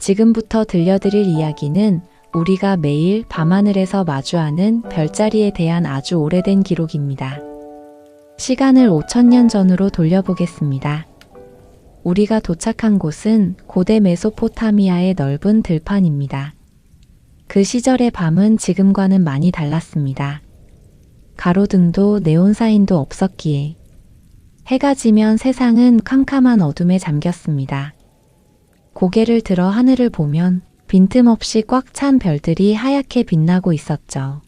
지금부터 들려드릴 이야기는 우리가 매일 밤하늘에서 마주하는 별자리에 대한 아주 오래된 기록입니다. 시간을 5000년 전으로 돌려보겠습니다. 우리가 도착한 곳은 고대 메소포타미아의 넓은 들판입니다. 그 시절의 밤은 지금과는 많이 달랐습니다. 가로등도 네온사인도 없었기에 해가 지면 세상은 캄캄한 어둠에 잠겼습니다. 고개를 들어 하늘을 보면 빈틈없이 꽉 찬 별들이 하얗게 빛나고 있었죠.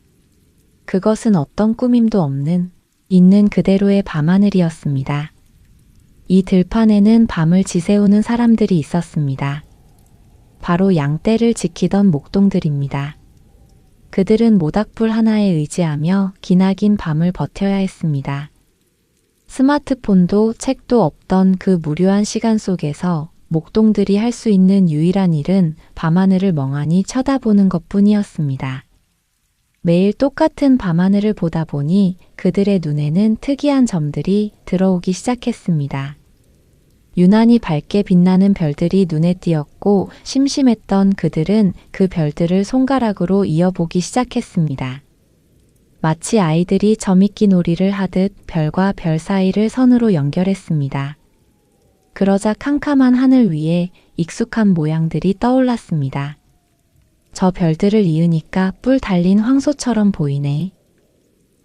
그것은 어떤 꾸밈도 없는 있는 그대로의 밤하늘이었습니다. 이 들판에는 밤을 지새우는 사람들이 있었습니다. 바로 양떼를 지키던 목동들입니다. 그들은 모닥불 하나에 의지하며 기나긴 밤을 버텨야 했습니다. 스마트폰도 책도 없던 그 무료한 시간 속에서 목동들이 할 수 있는 유일한 일은 밤하늘을 멍하니 쳐다보는 것뿐이었습니다. 매일 똑같은 밤하늘을 보다 보니 그들의 눈에는 특이한 점들이 들어오기 시작했습니다. 유난히 밝게 빛나는 별들이 눈에 띄었고 심심했던 그들은 그 별들을 손가락으로 이어보기 시작했습니다. 마치 아이들이 점입기 놀이를 하듯 별과 별 사이를 선으로 연결했습니다. 그러자 캄캄한 하늘 위에 익숙한 모양들이 떠올랐습니다. 저 별들을 이으니까 뿔 달린 황소처럼 보이네.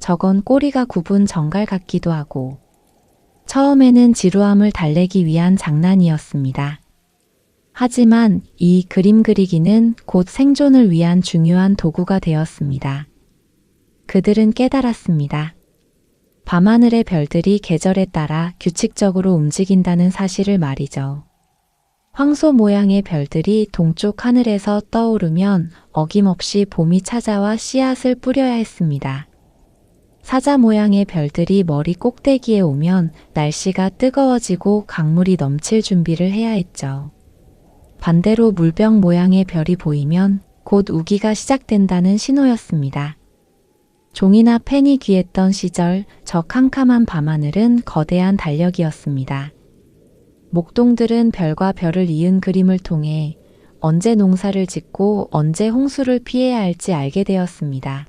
저건 꼬리가 굽은 정갈 같기도 하고. 처음에는 지루함을 달래기 위한 장난이었습니다. 하지만 이 그림 그리기는 곧 생존을 위한 중요한 도구가 되었습니다. 그들은 깨달았습니다. 밤하늘의 별들이 계절에 따라 규칙적으로 움직인다는 사실을 말이죠. 황소 모양의 별들이 동쪽 하늘에서 떠오르면 어김없이 봄이 찾아와 씨앗을 뿌려야 했습니다. 사자 모양의 별들이 머리 꼭대기에 오면 날씨가 뜨거워지고 강물이 넘칠 준비를 해야 했죠. 반대로 물병 모양의 별이 보이면 곧 우기가 시작된다는 신호였습니다. 종이나 펜이 귀했던 시절 저 캄캄한 밤하늘은 거대한 달력이었습니다. 목동들은 별과 별을 이은 그림을 통해 언제 농사를 짓고 언제 홍수를 피해야 할지 알게 되었습니다.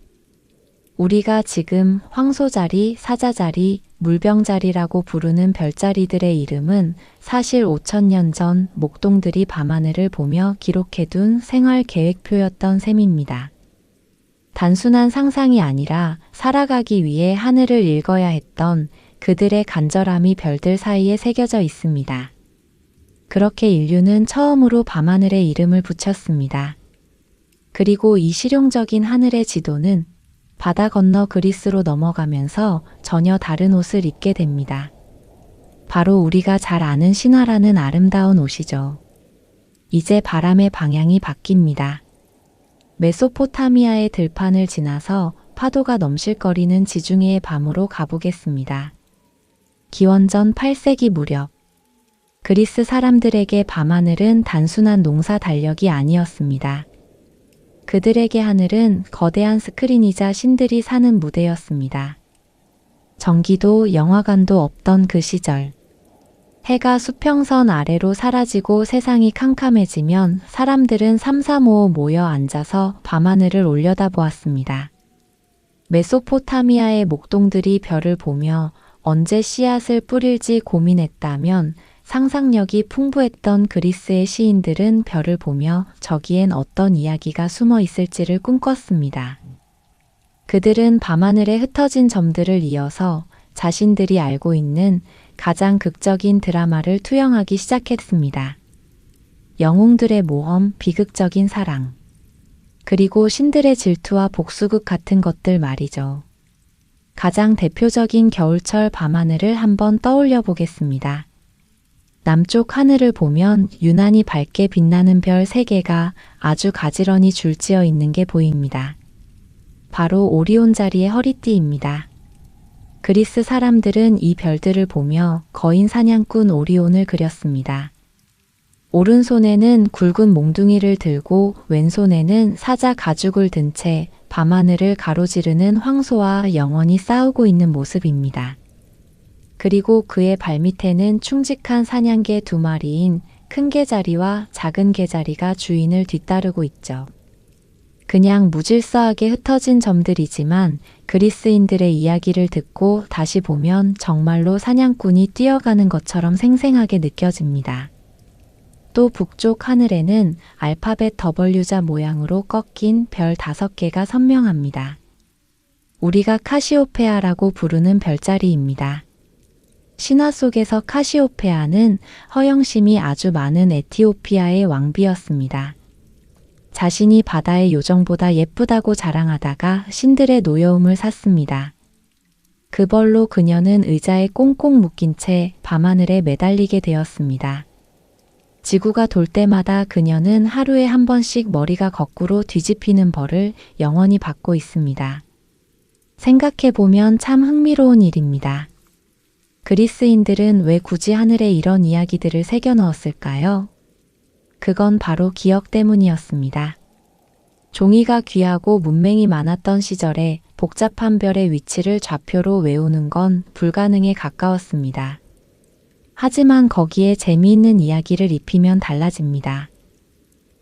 우리가 지금 황소자리, 사자자리, 물병자리라고 부르는 별자리들의 이름은 사실 5000년 전 목동들이 밤하늘을 보며 기록해둔 생활 계획표였던 셈입니다. 단순한 상상이 아니라 살아가기 위해 하늘을 읽어야 했던 그들의 간절함이 별들 사이에 새겨져 있습니다. 그렇게 인류는 처음으로 밤하늘에 이름을 붙였습니다. 그리고 이 실용적인 하늘의 지도는 바다 건너 그리스로 넘어가면서 전혀 다른 옷을 입게 됩니다. 바로 우리가 잘 아는 신화라는 아름다운 옷이죠. 이제 바람의 방향이 바뀝니다. 메소포타미아의 들판을 지나서 파도가 넘실거리는 지중해의 밤으로 가보겠습니다. 기원전 8세기 무렵 그리스 사람들에게 밤하늘은 단순한 농사 달력이 아니었습니다. 그들에게 하늘은 거대한 스크린이자 신들이 사는 무대였습니다. 전기도 영화관도 없던 그 시절, 해가 수평선 아래로 사라지고 세상이 캄캄해지면 사람들은 삼삼오오 모여 앉아서 밤하늘을 올려다보았습니다. 메소포타미아의 목동들이 별을 보며 언제 씨앗을 뿌릴지 고민했다면 상상력이 풍부했던 그리스의 시인들은 별을 보며 저기엔 어떤 이야기가 숨어 있을지를 꿈꿨습니다. 그들은 밤하늘에 흩어진 점들을 이어서 자신들이 알고 있는 가장 극적인 드라마를 투영하기 시작했습니다. 영웅들의 모험, 비극적인 사랑, 그리고 신들의 질투와 복수극 같은 것들 말이죠. 가장 대표적인 겨울철 밤하늘을 한번 떠올려 보겠습니다. 남쪽 하늘을 보면 유난히 밝게 빛나는 별 3개가 아주 가지런히 줄지어 있는 게 보입니다. 바로 오리온 자리의 허리띠입니다. 그리스 사람들은 이 별들을 보며 거인 사냥꾼 오리온을 그렸습니다. 오른손에는 굵은 몽둥이를 들고 왼손에는 사자 가죽을 든 채 밤하늘을 가로지르는 황소와 영원히 싸우고 있는 모습입니다. 그리고 그의 발밑에는 충직한 사냥개 2마리인 큰 개자리와 작은 개자리가 주인을 뒤따르고 있죠. 그냥 무질서하게 흩어진 점들이지만 그리스인들의 이야기를 듣고 다시 보면 정말로 사냥꾼이 뛰어가는 것처럼 생생하게 느껴집니다. 또 북쪽 하늘에는 알파벳 W자 모양으로 꺾인 별 5개가 선명합니다. 우리가 카시오페아라고 부르는 별자리입니다. 신화 속에서 카시오페아는 허영심이 아주 많은 에티오피아의 왕비였습니다. 자신이 바다의 요정보다 예쁘다고 자랑하다가 신들의 노여움을 샀습니다. 그 벌로 그녀는 의자에 꽁꽁 묶인 채 밤하늘에 매달리게 되었습니다. 지구가 돌 때마다 그녀는 하루에 한 번씩 머리가 거꾸로 뒤집히는 벌을 영원히 받고 있습니다. 생각해보면 참 흥미로운 일입니다. 그리스인들은 왜 굳이 하늘에 이런 이야기들을 새겨 넣었을까요? 그건 바로 기억 때문이었습니다. 종이가 귀하고 문맹이 많았던 시절에 복잡한 별의 위치를 좌표로 외우는 건 불가능에 가까웠습니다. 하지만 거기에 재미있는 이야기를 입히면 달라집니다.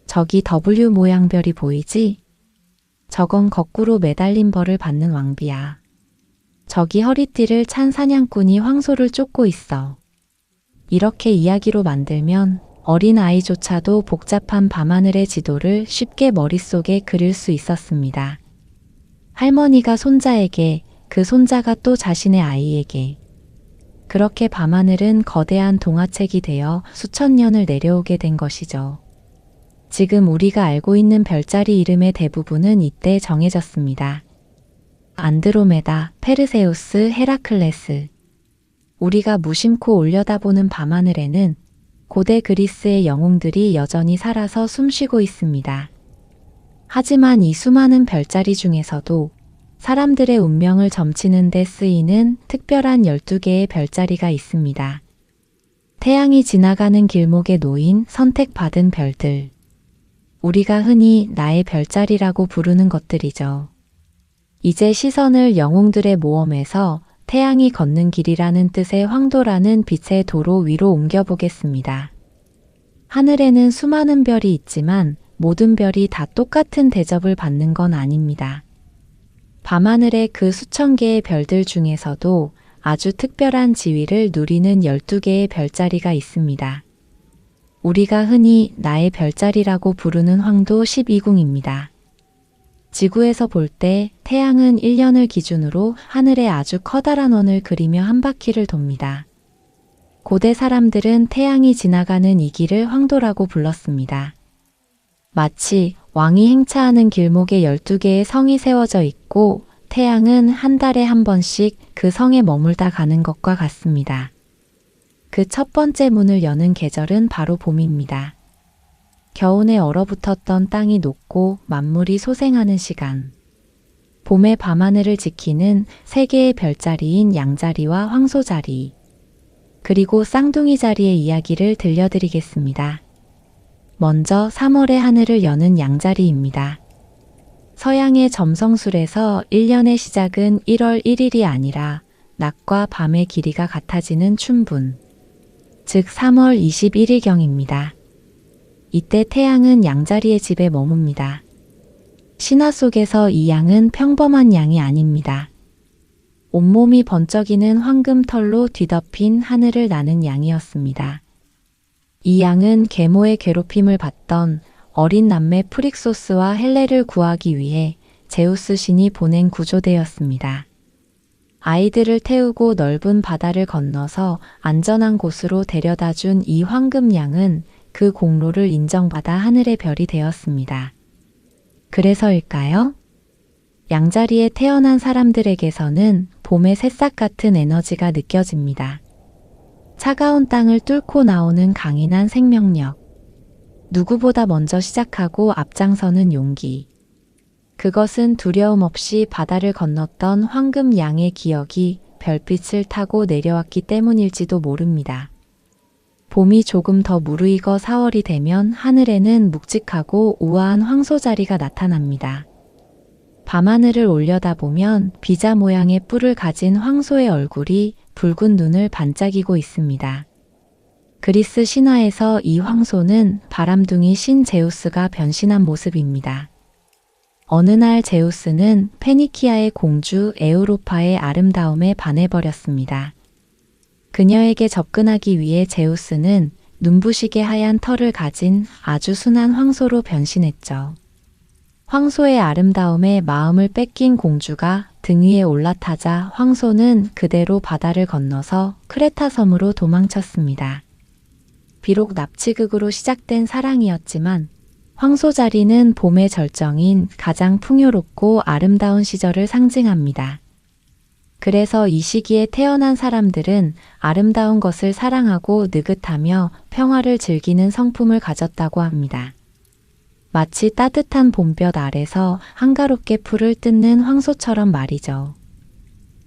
저기 W 모양 별이 보이지? 저건 거꾸로 매달린 벌을 받는 왕비야. 저기 허리띠를 찬 사냥꾼이 황소를 쫓고 있어. 이렇게 이야기로 만들면 어린 아이조차도 복잡한 밤하늘의 지도를 쉽게 머릿속에 그릴 수 있었습니다. 할머니가 손자에게, 그 손자가 또 자신의 아이에게. 그렇게 밤하늘은 거대한 동화책이 되어 수천 년을 내려오게 된 것이죠. 지금 우리가 알고 있는 별자리 이름의 대부분은 이때 정해졌습니다. 안드로메다, 페르세우스, 헤라클레스. 우리가 무심코 올려다보는 밤하늘에는 고대 그리스의 영웅들이 여전히 살아서 숨쉬고 있습니다. 하지만 이 수많은 별자리 중에서도 사람들의 운명을 점치는 데 쓰이는 특별한 12개의 별자리가 있습니다. 태양이 지나가는 길목에 놓인 선택받은 별들. 우리가 흔히 나의 별자리라고 부르는 것들이죠. 이제 시선을 영웅들의 모험에서 태양이 걷는 길이라는 뜻의 황도라는 빛의 도로 위로 옮겨보겠습니다. 하늘에는 수많은 별이 있지만 모든 별이 다 똑같은 대접을 받는 건 아닙니다. 밤하늘의 그 수천 개의 별들 중에서도 아주 특별한 지위를 누리는 12개의 별자리가 있습니다. 우리가 흔히 나의 별자리라고 부르는 황도 12궁입니다. 지구에서 볼 때 태양은 1년을 기준으로 하늘에 아주 커다란 원을 그리며 한 바퀴를 돕니다. 고대 사람들은 태양이 지나가는 이 길을 황도라고 불렀습니다. 마치 왕이 행차하는 길목에 12개의 성이 세워져 있고 태양은 한 달에 한 번씩 그 성에 머물다 가는 것과 같습니다. 그 첫 번째 문을 여는 계절은 바로 봄입니다. 겨우내 얼어붙었던 땅이 녹고 만물이 소생하는 시간. 봄의 밤하늘을 지키는 3개의 별자리인 양자리와 황소자리. 그리고 쌍둥이 자리의 이야기를 들려드리겠습니다. 먼저 3월의 하늘을 여는 양자리입니다. 서양의 점성술에서 1년의 시작은 1월 1일이 아니라 낮과 밤의 길이가 같아지는 춘분, 즉 3월 21일경입니다. 이때 태양은 양자리의 집에 머뭅니다. 신화 속에서 이 양은 평범한 양이 아닙니다. 온몸이 번쩍이는 황금 털로 뒤덮인 하늘을 나는 양이었습니다. 이 양은 계모의 괴롭힘을 받던 어린 남매 프릭소스와 헬레를 구하기 위해 제우스 신이 보낸 구조대였습니다. 아이들을 태우고 넓은 바다를 건너서 안전한 곳으로 데려다 준 이 황금 양은 그 공로를 인정받아 하늘의 별이 되었습니다. 그래서일까요? 양자리에 태어난 사람들에게서는 봄의 새싹 같은 에너지가 느껴집니다. 차가운 땅을 뚫고 나오는 강인한 생명력. 누구보다 먼저 시작하고 앞장서는 용기. 그것은 두려움 없이 바다를 건넜던 황금 양의 기억이 별빛을 타고 내려왔기 때문일지도 모릅니다. 봄이 조금 더 무르익어 4월이 되면 하늘에는 묵직하고 우아한 황소자리가 나타납니다. 밤하늘을 올려다보면 비자 모양의 뿔을 가진 황소의 얼굴이 붉은 눈을 반짝이고 있습니다. 그리스 신화에서 이 황소는 바람둥이 신 제우스가 변신한 모습입니다. 어느 날 제우스는 페니키아의 공주 에우로파의 아름다움에 반해버렸습니다. 그녀에게 접근하기 위해 제우스는 눈부시게 하얀 털을 가진 아주 순한 황소로 변신했죠. 황소의 아름다움에 마음을 뺏긴 공주가 등 위에 올라타자 황소는 그대로 바다를 건너서 크레타 섬으로 도망쳤습니다. 비록 납치극으로 시작된 사랑이었지만 황소 자리는 봄의 절정인 가장 풍요롭고 아름다운 시절을 상징합니다. 그래서 이 시기에 태어난 사람들은 아름다운 것을 사랑하고 느긋하며 평화를 즐기는 성품을 가졌다고 합니다. 마치 따뜻한 봄볕 아래서 한가롭게 풀을 뜯는 황소처럼 말이죠.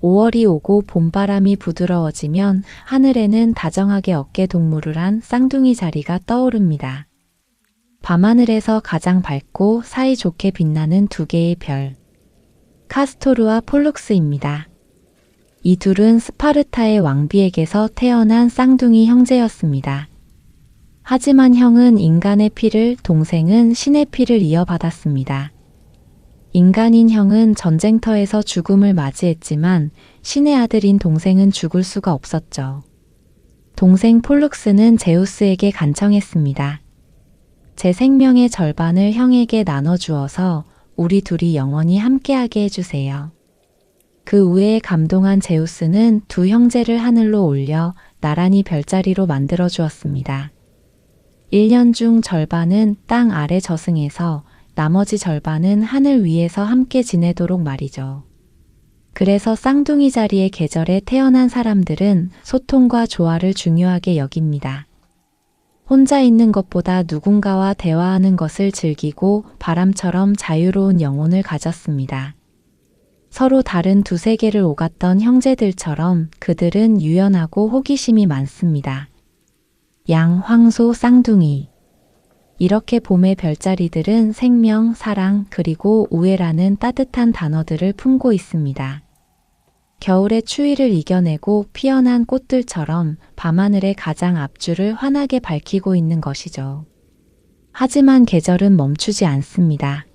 5월이 오고 봄바람이 부드러워지면 하늘에는 다정하게 어깨 동무를 한 쌍둥이 자리가 떠오릅니다. 밤하늘에서 가장 밝고 사이좋게 빛나는 두 개의 별, 카스토르와 폴룩스입니다. 이 둘은 스파르타의 왕비에게서 태어난 쌍둥이 형제였습니다. 하지만 형은 인간의 피를, 동생은 신의 피를 이어받았습니다. 인간인 형은 전쟁터에서 죽음을 맞이했지만 신의 아들인 동생은 죽을 수가 없었죠. 동생 폴룩스는 제우스에게 간청했습니다. 제 생명의 절반을 형에게 나눠주어서 우리 둘이 영원히 함께하게 해주세요. 그 우애에 감동한 제우스는 두 형제를 하늘로 올려 나란히 별자리로 만들어 주었습니다. 1년 중 절반은 땅 아래 저승에서 나머지 절반은 하늘 위에서 함께 지내도록 말이죠. 그래서 쌍둥이 자리의 계절에 태어난 사람들은 소통과 조화를 중요하게 여깁니다. 혼자 있는 것보다 누군가와 대화하는 것을 즐기고 바람처럼 자유로운 영혼을 가졌습니다. 서로 다른 두 세계를 오갔던 형제들처럼 그들은 유연하고 호기심이 많습니다. 양, 황소, 쌍둥이. 이렇게 봄의 별자리들은 생명, 사랑, 그리고 우애라는 따뜻한 단어들을 품고 있습니다. 겨울의 추위를 이겨내고 피어난 꽃들처럼 밤하늘의 가장 앞줄을 환하게 밝히고 있는 것이죠. 하지만 계절은 멈추지 않습니다.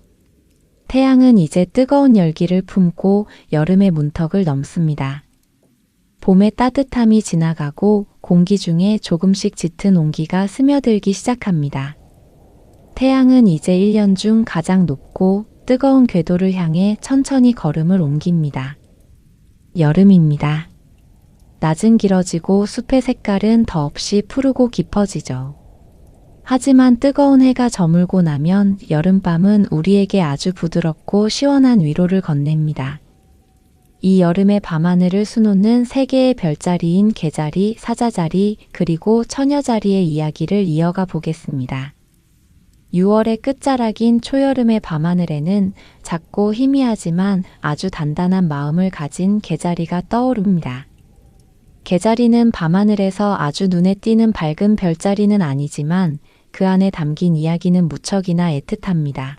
태양은 이제 뜨거운 열기를 품고 여름의 문턱을 넘습니다. 봄의 따뜻함이 지나가고 공기 중에 조금씩 짙은 온기가 스며들기 시작합니다. 태양은 이제 1년 중 가장 높고 뜨거운 궤도를 향해 천천히 걸음을 옮깁니다. 여름입니다. 낮은 길어지고 숲의 색깔은 더없이 푸르고 깊어지죠. 하지만 뜨거운 해가 저물고 나면 여름밤은 우리에게 아주 부드럽고 시원한 위로를 건넵니다. 이 여름의 밤하늘을 수놓는 세 개의 별자리인 개자리, 사자자리, 그리고 처녀자리의 이야기를 이어가 보겠습니다. 6월의 끝자락인 초여름의 밤하늘에는 작고 희미하지만 아주 단단한 마음을 가진 개자리가 떠오릅니다. 개자리는 밤하늘에서 아주 눈에 띄는 밝은 별자리는 아니지만 그 안에 담긴 이야기는 무척이나 애틋합니다.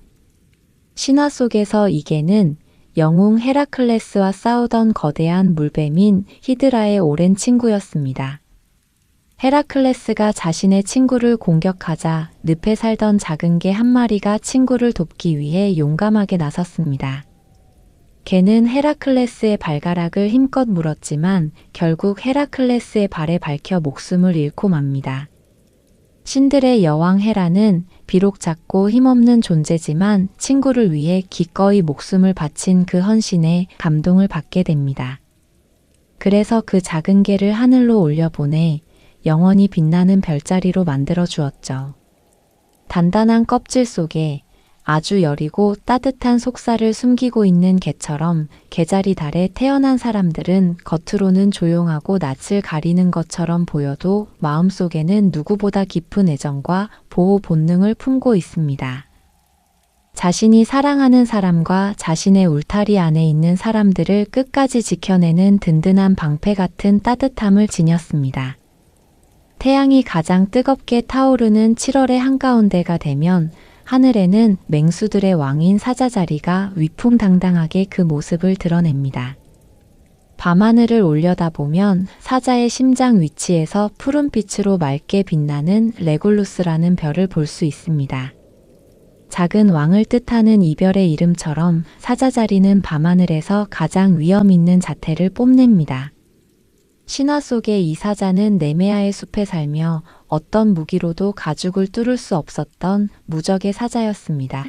신화 속에서 이 개는 영웅 헤라클레스와 싸우던 거대한 물뱀인 히드라의 오랜 친구였습니다. 헤라클레스가 자신의 친구를 공격하자 늪에 살던 작은 개 한 마리가 친구를 돕기 위해 용감하게 나섰습니다. 개는 헤라클레스의 발가락을 힘껏 물었지만 결국 헤라클레스의 발에 박혀 목숨을 잃고 맙니다. 신들의 여왕 헤라는 비록 작고 힘없는 존재지만 친구를 위해 기꺼이 목숨을 바친 그 헌신에 감동을 받게 됩니다. 그래서 그 작은 개를 하늘로 올려보내 영원히 빛나는 별자리로 만들어 주었죠. 단단한 껍질 속에 아주 여리고 따뜻한 속살을 숨기고 있는 개처럼 개자리 달에 태어난 사람들은 겉으로는 조용하고 낯을 가리는 것처럼 보여도 마음속에는 누구보다 깊은 애정과 보호 본능을 품고 있습니다. 자신이 사랑하는 사람과 자신의 울타리 안에 있는 사람들을 끝까지 지켜내는 든든한 방패 같은 따뜻함을 지녔습니다. 태양이 가장 뜨겁게 타오르는 7월의 한가운데가 되면 하늘에는 맹수들의 왕인 사자자리가 위풍당당하게 그 모습을 드러냅니다. 밤하늘을 올려다보면 사자의 심장 위치에서 푸른빛으로 맑게 빛나는 레골루스라는 별을 볼 수 있습니다. 작은 왕을 뜻하는 이별의 이름처럼 사자자리는 밤하늘에서 가장 위험 있는 자태를 뽐냅니다. 신화 속의 이 사자는 네메아의 숲에 살며 어떤 무기로도 가죽을 뚫을 수 없었던 무적의 사자였습니다.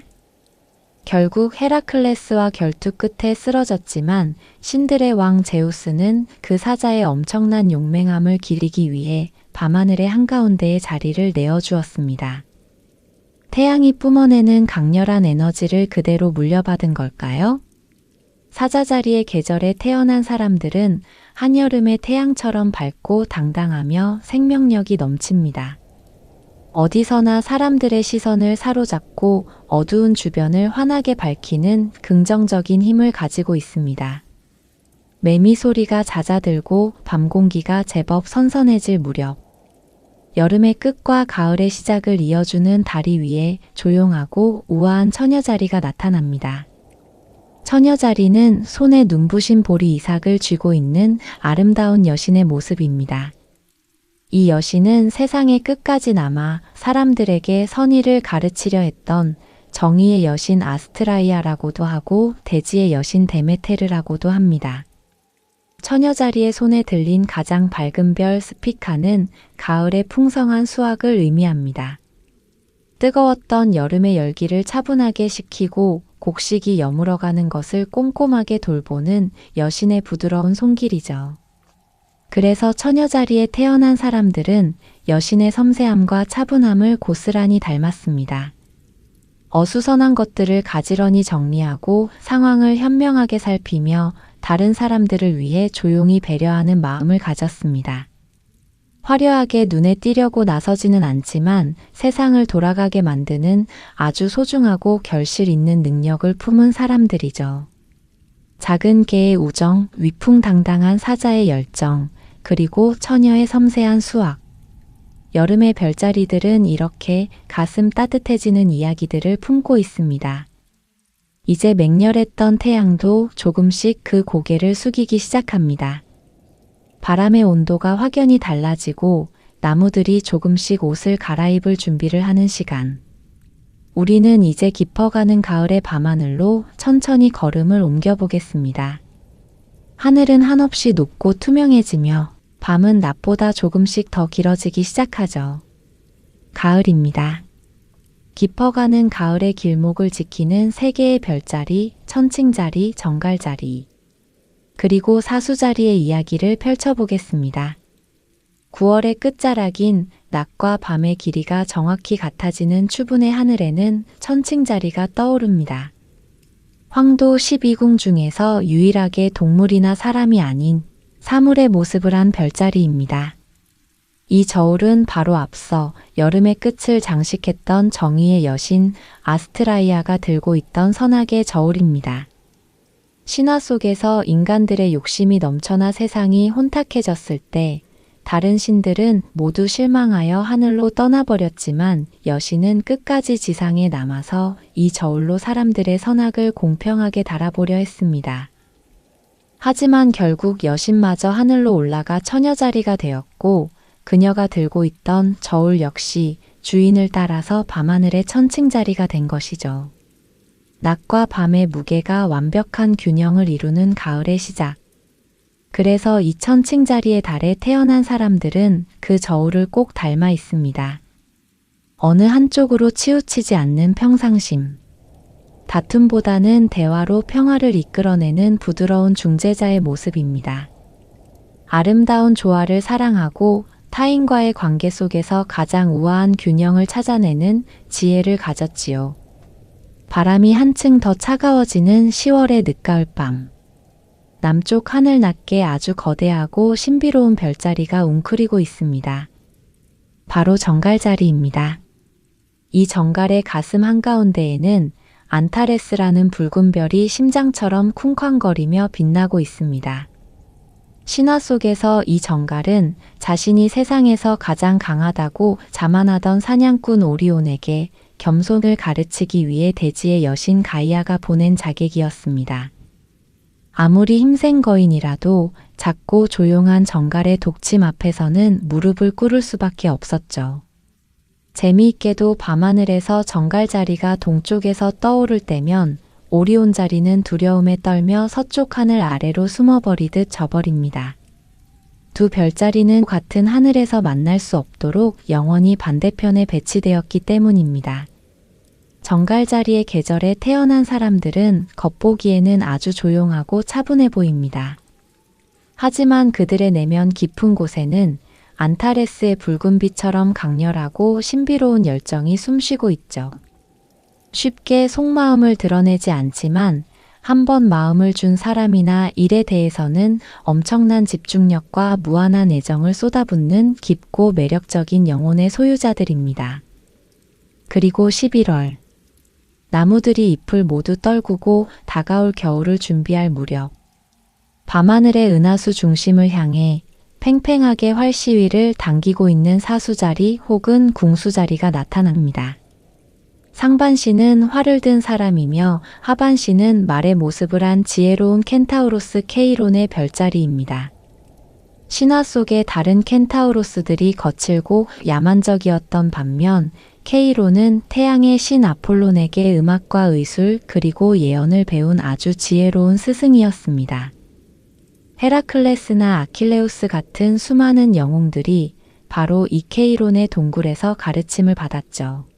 결국 헤라클레스와 결투 끝에 쓰러졌지만 신들의 왕 제우스는 그 사자의 엄청난 용맹함을 기리기 위해 밤하늘의 한가운데에 자리를 내어주었습니다. 태양이 뿜어내는 강렬한 에너지를 그대로 물려받은 걸까요? 사자자리의 계절에 태어난 사람들은 한여름의 태양처럼 밝고 당당하며 생명력이 넘칩니다. 어디서나 사람들의 시선을 사로잡고 어두운 주변을 환하게 밝히는 긍정적인 힘을 가지고 있습니다. 매미 소리가 잦아들고 밤 공기가 제법 선선해질 무렵, 여름의 끝과 가을의 시작을 이어주는 다리 위에 조용하고 우아한 처녀자리가 나타납니다. 처녀자리는 손에 눈부신 보리 이삭을 쥐고 있는 아름다운 여신의 모습입니다. 이 여신은 세상의 끝까지 남아 사람들에게 선의를 가르치려 했던 정의의 여신 아스트라이아라고도 하고 대지의 여신 데메테르라고도 합니다. 처녀자리의 손에 들린 가장 밝은 별 스피카는 가을의 풍성한 수확을 의미합니다. 뜨거웠던 여름의 열기를 차분하게 식히고 곡식이 여물어가는 것을 꼼꼼하게 돌보는 여신의 부드러운 손길이죠. 그래서 처녀자리에 태어난 사람들은 여신의 섬세함과 차분함을 고스란히 닮았습니다. 어수선한 것들을 가지런히 정리하고 상황을 현명하게 살피며 다른 사람들을 위해 조용히 배려하는 마음을 가졌습니다. 화려하게 눈에 띄려고 나서지는 않지만 세상을 돌아가게 만드는 아주 소중하고 결실 있는 능력을 품은 사람들이죠. 작은 개의 우정, 위풍당당한 사자의 열정, 그리고 처녀의 섬세한 수학. 여름의 별자리들은 이렇게 가슴 따뜻해지는 이야기들을 품고 있습니다. 이제 맹렬했던 태양도 조금씩 그 고개를 숙이기 시작합니다. 바람의 온도가 확연히 달라지고 나무들이 조금씩 옷을 갈아입을 준비를 하는 시간. 우리는 이제 깊어가는 가을의 밤하늘로 천천히 걸음을 옮겨보겠습니다. 하늘은 한없이 높고 투명해지며 밤은 낮보다 조금씩 더 길어지기 시작하죠. 가을입니다. 깊어가는 가을의 길목을 지키는 세 개의 별자리, 천칭자리, 정갈자리, 그리고 사수자리의 이야기를 펼쳐보겠습니다. 9월의 끝자락인 낮과 밤의 길이가 정확히 같아지는 추분의 하늘에는 천칭자리가 떠오릅니다. 황도 12궁 중에서 유일하게 동물이나 사람이 아닌 사물의 모습을 한 별자리입니다. 이 저울은 바로 앞서 여름의 끝을 장식했던 정의의 여신 아스트라이아가 들고 있던 선악의 저울입니다. 신화 속에서 인간들의 욕심이 넘쳐나 세상이 혼탁해졌을 때 다른 신들은 모두 실망하여 하늘로 떠나버렸지만 여신은 끝까지 지상에 남아서 이 저울로 사람들의 선악을 공평하게 달아보려 했습니다. 하지만 결국 여신마저 하늘로 올라가 처녀자리가 되었고 그녀가 들고 있던 저울 역시 주인을 따라서 밤하늘의 천칭자리가 된 것이죠. 낮과 밤의 무게가 완벽한 균형을 이루는 가을의 시작. 그래서 이 천칭자리의 달에 태어난 사람들은 그 저울을 꼭 닮아 있습니다. 어느 한쪽으로 치우치지 않는 평상심. 다툼보다는 대화로 평화를 이끌어내는 부드러운 중재자의 모습입니다. 아름다운 조화를 사랑하고 타인과의 관계 속에서 가장 우아한 균형을 찾아내는 지혜를 가졌지요. 바람이 한층 더 차가워지는 10월의 늦가을 밤. 남쪽 하늘 낮게 아주 거대하고 신비로운 별자리가 웅크리고 있습니다. 바로 정갈자리입니다. 이 정갈의 가슴 한가운데에는 안타레스라는 붉은 별이 심장처럼 쿵쾅거리며 빛나고 있습니다. 신화 속에서 이 정갈은 자신이 세상에서 가장 강하다고 자만하던 사냥꾼 오리온에게 겸손을 가르치기 위해 대지의 여신 가이아가 보낸 자객이었습니다. 아무리 힘센 거인이라도 작고 조용한 정갈의 독침 앞에서는 무릎을 꿇을 수밖에 없었죠. 재미있게도 밤하늘에서 정갈자리가 동쪽에서 떠오를 때면 오리온자리는 두려움에 떨며 서쪽 하늘 아래로 숨어버리듯 져버립니다. 두 별자리는 같은 하늘에서 만날 수 없도록 영원히 반대편에 배치되었기 때문입니다. 정갈자리의 계절에 태어난 사람들은 겉보기에는 아주 조용하고 차분해 보입니다. 하지만 그들의 내면 깊은 곳에는 안타레스의 붉은 빛처럼 강렬하고 신비로운 열정이 숨쉬고 있죠. 쉽게 속마음을 드러내지 않지만 한 번 마음을 준 사람이나 일에 대해서는 엄청난 집중력과 무한한 애정을 쏟아붓는 깊고 매력적인 영혼의 소유자들입니다. 그리고 11월. 나무들이 잎을 모두 떨구고 다가올 겨울을 준비할 무렵. 밤하늘의 은하수 중심을 향해 팽팽하게 활시위를 당기고 있는 사수자리 혹은 궁수자리가 나타납니다. 상반신은 활을 든 사람이며 하반신은 말의 모습을 한 지혜로운 켄타우로스 케이론의 별자리입니다. 신화 속의 다른 켄타우로스들이 거칠고 야만적이었던 반면 케이론은 태양의 신 아폴론에게 음악과 의술 그리고 예언을 배운 아주 지혜로운 스승이었습니다. 헤라클레스나 아킬레우스 같은 수많은 영웅들이 바로 이 케이론의 동굴에서 가르침을 받았죠.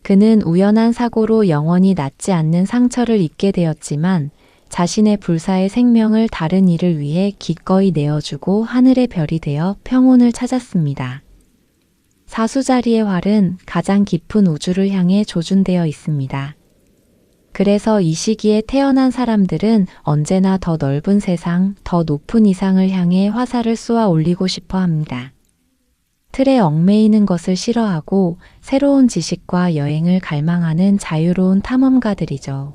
그는 우연한 사고로 영원히 낫지 않는 상처를 입게 되었지만 자신의 불사의 생명을 다른 이를 위해 기꺼이 내어주고 하늘의 별이 되어 평온을 찾았습니다. 사수자리의 활은 가장 깊은 우주를 향해 조준되어 있습니다. 그래서 이 시기에 태어난 사람들은 언제나 더 넓은 세상, 더 높은 이상을 향해 화살을 쏘아 올리고 싶어 합니다. 틀에 얽매이는 것을 싫어하고 새로운 지식과 여행을 갈망하는 자유로운 탐험가들이죠.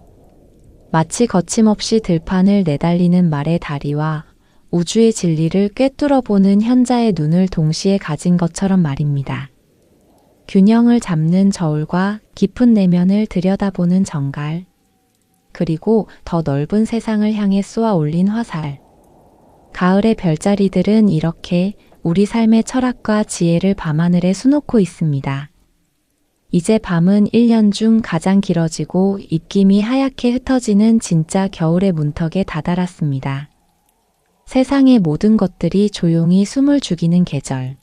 마치 거침없이 들판을 내달리는 말의 다리와 우주의 진리를 꿰뚫어보는 현자의 눈을 동시에 가진 것처럼 말입니다. 균형을 잡는 저울과 깊은 내면을 들여다보는 정갈, 그리고 더 넓은 세상을 향해 쏘아 올린 화살. 가을의 별자리들은 이렇게 우리 삶의 철학과 지혜를 밤하늘에 수놓고 있습니다. 이제 밤은 1년 중 가장 길어지고 입김이 하얗게 흩어지는 진짜 겨울의 문턱에 다다랐습니다. 세상의 모든 것들이 조용히 숨을 죽이는 계절.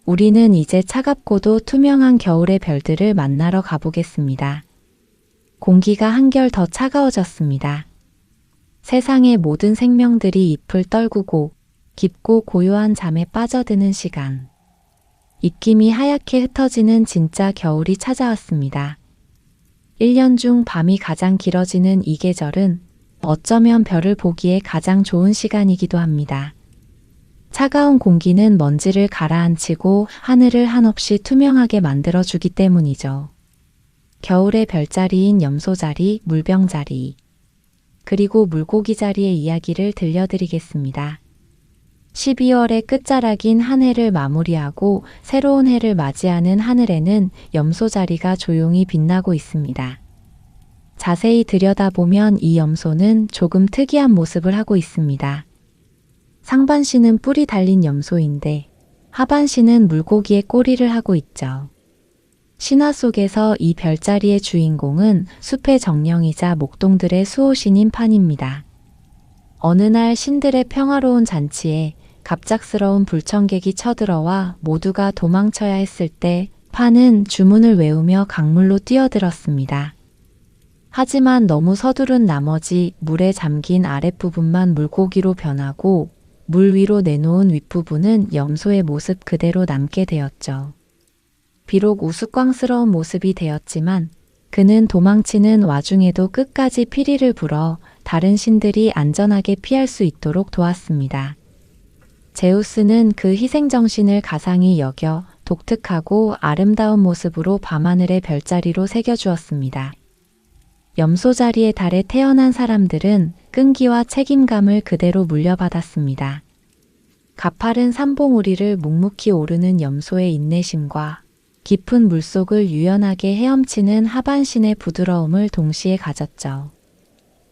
우리는 이제 차갑고도 투명한 겨울의 별들을 만나러 가보겠습니다. 공기가 한결 더 차가워졌습니다. 세상의 모든 생명들이 잎을 떨구고 깊고 고요한 잠에 빠져드는 시간. 입김이 하얗게 흩어지는 진짜 겨울이 찾아왔습니다. 1년 중 밤이 가장 길어지는 이 계절은 어쩌면 별을 보기에 가장 좋은 시간이기도 합니다. 차가운 공기는 먼지를 가라앉히고 하늘을 한없이 투명하게 만들어주기 때문이죠. 겨울의 별자리인 염소자리, 물병자리, 그리고 물고기 자리의 이야기를 들려드리겠습니다. 12월의 끝자락인 한 해를 마무리하고 새로운 해를 맞이하는 하늘에는 염소자리가 조용히 빛나고 있습니다. 자세히 들여다보면 이 염소는 조금 특이한 모습을 하고 있습니다. 상반신은 뿔이 달린 염소인데 하반신은 물고기의 꼬리를 하고 있죠. 신화 속에서 이 별자리의 주인공은 숲의 정령이자 목동들의 수호신인 판입니다. 어느 날 신들의 평화로운 잔치에 갑작스러운 불청객이 쳐들어와 모두가 도망쳐야 했을 때 판은 주문을 외우며 강물로 뛰어들었습니다. 하지만 너무 서두른 나머지 물에 잠긴 아랫부분만 물고기로 변하고 물 위로 내놓은 윗부분은 염소의 모습 그대로 남게 되었죠. 비록 우스꽝스러운 모습이 되었지만 그는 도망치는 와중에도 끝까지 피리를 불어 다른 신들이 안전하게 피할 수 있도록 도왔습니다. 제우스는 그 희생정신을 가상히 여겨 독특하고 아름다운 모습으로 밤하늘의 별자리로 새겨주었습니다. 염소자리의 달에 태어난 사람들은 끈기와 책임감을 그대로 물려받았습니다. 가파른 산봉우리를 묵묵히 오르는 염소의 인내심과 깊은 물속을 유연하게 헤엄치는 하반신의 부드러움을 동시에 가졌죠.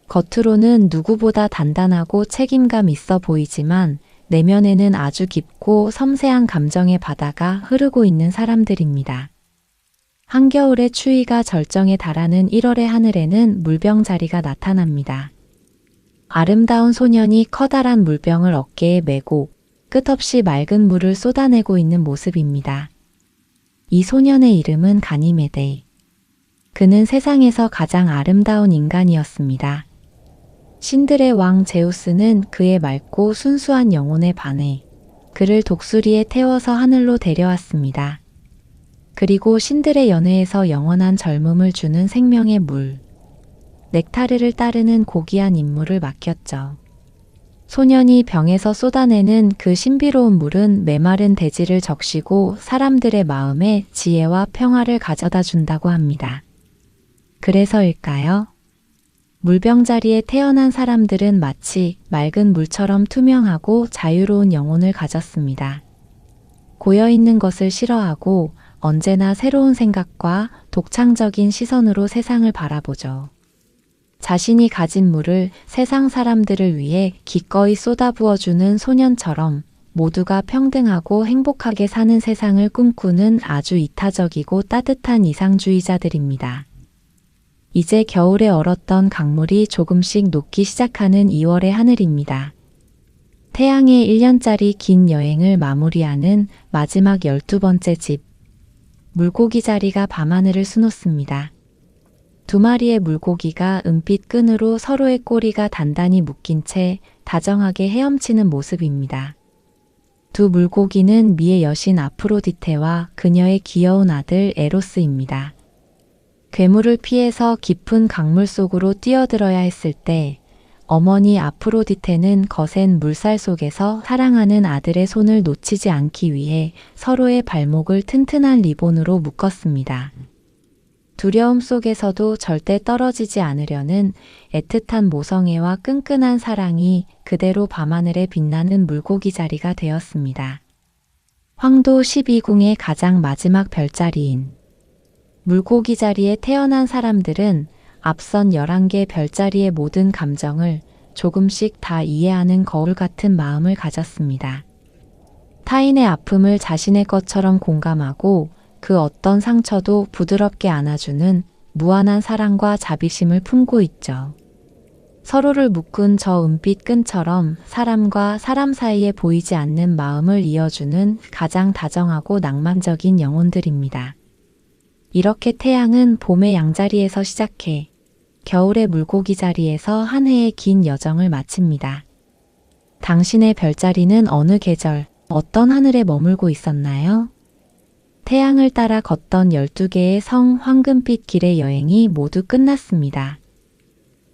겉으로는 누구보다 단단하고 책임감 있어 보이지만 내면에는 아주 깊고 섬세한 감정의 바다가 흐르고 있는 사람들입니다. 한겨울의 추위가 절정에 달하는 1월의 하늘에는 물병자리가 나타납니다. 아름다운 소년이 커다란 물병을 어깨에 메고 끝없이 맑은 물을 쏟아내고 있는 모습입니다. 이 소년의 이름은 가니메데. 그는 세상에서 가장 아름다운 인간이었습니다. 신들의 왕 제우스는 그의 맑고 순수한 영혼에 반해 그를 독수리에 태워서 하늘로 데려왔습니다. 그리고 신들의 연회에서 영원한 젊음을 주는 생명의 물, 넥타르를 따르는 고귀한 임무를 맡겼죠. 소년이 병에서 쏟아내는 그 신비로운 물은 메마른 대지를 적시고 사람들의 마음에 지혜와 평화를 가져다 준다고 합니다. 그래서일까요? 물병자리에 태어난 사람들은 마치 맑은 물처럼 투명하고 자유로운 영혼을 가졌습니다. 고여있는 것을 싫어하고 언제나 새로운 생각과 독창적인 시선으로 세상을 바라보죠. 자신이 가진 물을 세상 사람들을 위해 기꺼이 쏟아부어주는 소년처럼 모두가 평등하고 행복하게 사는 세상을 꿈꾸는 아주 이타적이고 따뜻한 이상주의자들입니다. 이제 겨울에 얼었던 강물이 조금씩 녹기 시작하는 2월의 하늘입니다. 태양의 1년짜리 긴 여행을 마무리하는 마지막 12번째 집. 물고기 자리가 밤하늘을 수놓습니다. 두 마리의 물고기가 은빛 끈으로 서로의 꼬리가 단단히 묶인 채 다정하게 헤엄치는 모습입니다. 두 물고기는 미의 여신 아프로디테와 그녀의 귀여운 아들 에로스입니다. 괴물을 피해서 깊은 강물 속으로 뛰어들어야 했을 때 어머니 아프로디테는 거센 물살 속에서 사랑하는 아들의 손을 놓치지 않기 위해 서로의 발목을 튼튼한 리본으로 묶었습니다. 두려움 속에서도 절대 떨어지지 않으려는 애틋한 모성애와 끈끈한 사랑이 그대로 밤하늘에 빛나는 물고기 자리가 되었습니다. 황도 12궁의 가장 마지막 별자리인 물고기 자리에 태어난 사람들은 앞선 11개 별자리의 모든 감정을 조금씩 다 이해하는 거울 같은 마음을 가졌습니다. 타인의 아픔을 자신의 것처럼 공감하고 그 어떤 상처도 부드럽게 안아주는 무한한 사랑과 자비심을 품고 있죠. 서로를 묶은 저 은빛 끈처럼 사람과 사람 사이에 보이지 않는 마음을 이어주는 가장 다정하고 낭만적인 영혼들입니다. 이렇게 태양은 봄의 양자리에서 시작해 겨울의 물고기 자리에서 한 해의 긴 여정을 마칩니다. 당신의 별자리는 어느 계절, 어떤 하늘에 머물고 있었나요? 태양을 따라 걷던 12개의 성 황금빛 길의 여행이 모두 끝났습니다.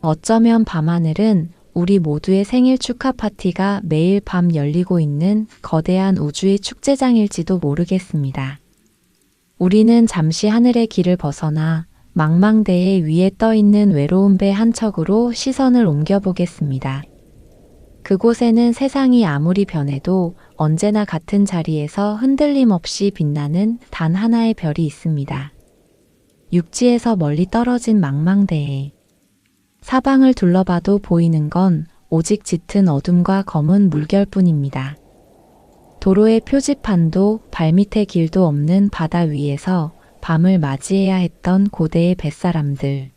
어쩌면 밤하늘은 우리 모두의 생일 축하 파티가 매일 밤 열리고 있는 거대한 우주의 축제장일지도 모르겠습니다. 우리는 잠시 하늘의 길을 벗어나 망망대해 위에 떠있는 외로운 배 한 척으로 시선을 옮겨보겠습니다. 그곳에는 세상이 아무리 변해도 언제나 같은 자리에서 흔들림 없이 빛나는 단 하나의 별이 있습니다. 육지에서 멀리 떨어진 망망대해. 사방을 둘러봐도 보이는 건 오직 짙은 어둠과 검은 물결뿐입니다. 도로의 표지판도 발밑의 길도 없는 바다 위에서 밤을 맞이해야 했던 고대의 뱃사람들.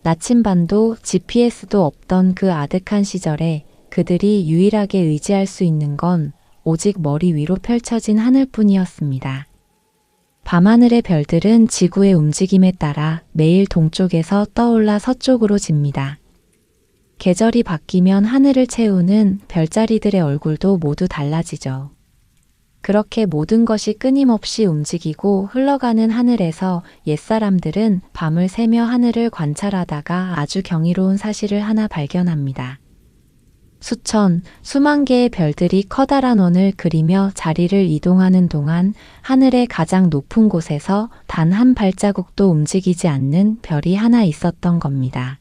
나침반도 GPS도 없던 그 아득한 시절에 그들이 유일하게 의지할 수 있는 건 오직 머리 위로 펼쳐진 하늘뿐이었습니다. 밤하늘의 별들은 지구의 움직임에 따라 매일 동쪽에서 떠올라 서쪽으로 집니다. 계절이 바뀌면 하늘을 채우는 별자리들의 얼굴도 모두 달라지죠. 그렇게 모든 것이 끊임없이 움직이고 흘러가는 하늘에서 옛사람들은 밤을 새며 하늘을 관찰하다가 아주 경이로운 사실을 하나 발견합니다. 수천, 수만 개의 별들이 커다란 원을 그리며 자리를 이동하는 동안 하늘의 가장 높은 곳에서 단 한 발자국도 움직이지 않는 별이 하나 있었던 겁니다.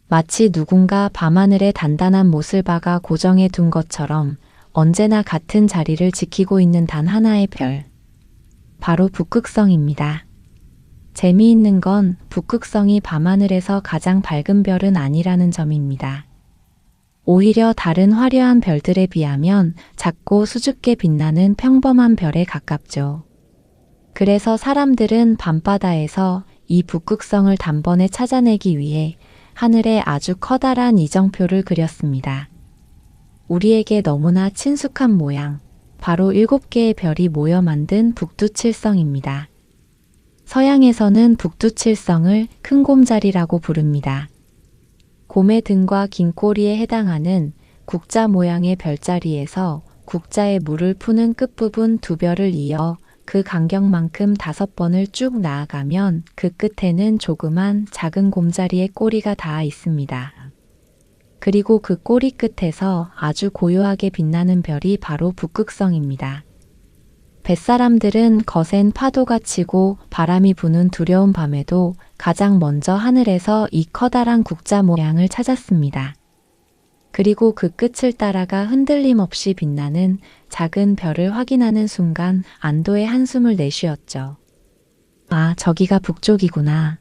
마치 누군가 밤하늘의 단단한 못을 박아 고정해 둔 것처럼 언제나 같은 자리를 지키고 있는 단 하나의 별. 바로 북극성입니다. 재미있는 건 북극성이 밤하늘에서 가장 밝은 별은 아니라는 점입니다. 오히려 다른 화려한 별들에 비하면 작고 수줍게 빛나는 평범한 별에 가깝죠. 그래서 사람들은 밤바다에서 이 북극성을 단번에 찾아내기 위해 하늘에 아주 커다란 이정표를 그렸습니다. 우리에게 너무나 친숙한 모양, 바로 7개의 별이 모여 만든 북두칠성입니다. 서양에서는 북두칠성을 큰곰자리라고 부릅니다. 곰의 등과 긴 꼬리에 해당하는 국자 모양의 별자리에서 국자에 물을 푸는 끝부분 2별을 이어 그 간격만큼 5번을 쭉 나아가면 그 끝에는 조그만 작은 곰자리의 꼬리가 닿아 있습니다. 그리고 그 꼬리 끝에서 아주 고요하게 빛나는 별이 바로 북극성입니다. 뱃사람들은 거센 파도가 치고 바람이 부는 두려운 밤에도 가장 먼저 하늘에서 이 커다란 국자 모양을 찾았습니다. 그리고 그 끝을 따라가 흔들림 없이 빛나는 작은 별을 확인하는 순간 안도의 한숨을 내쉬었죠. 아, 저기가 북쪽이구나.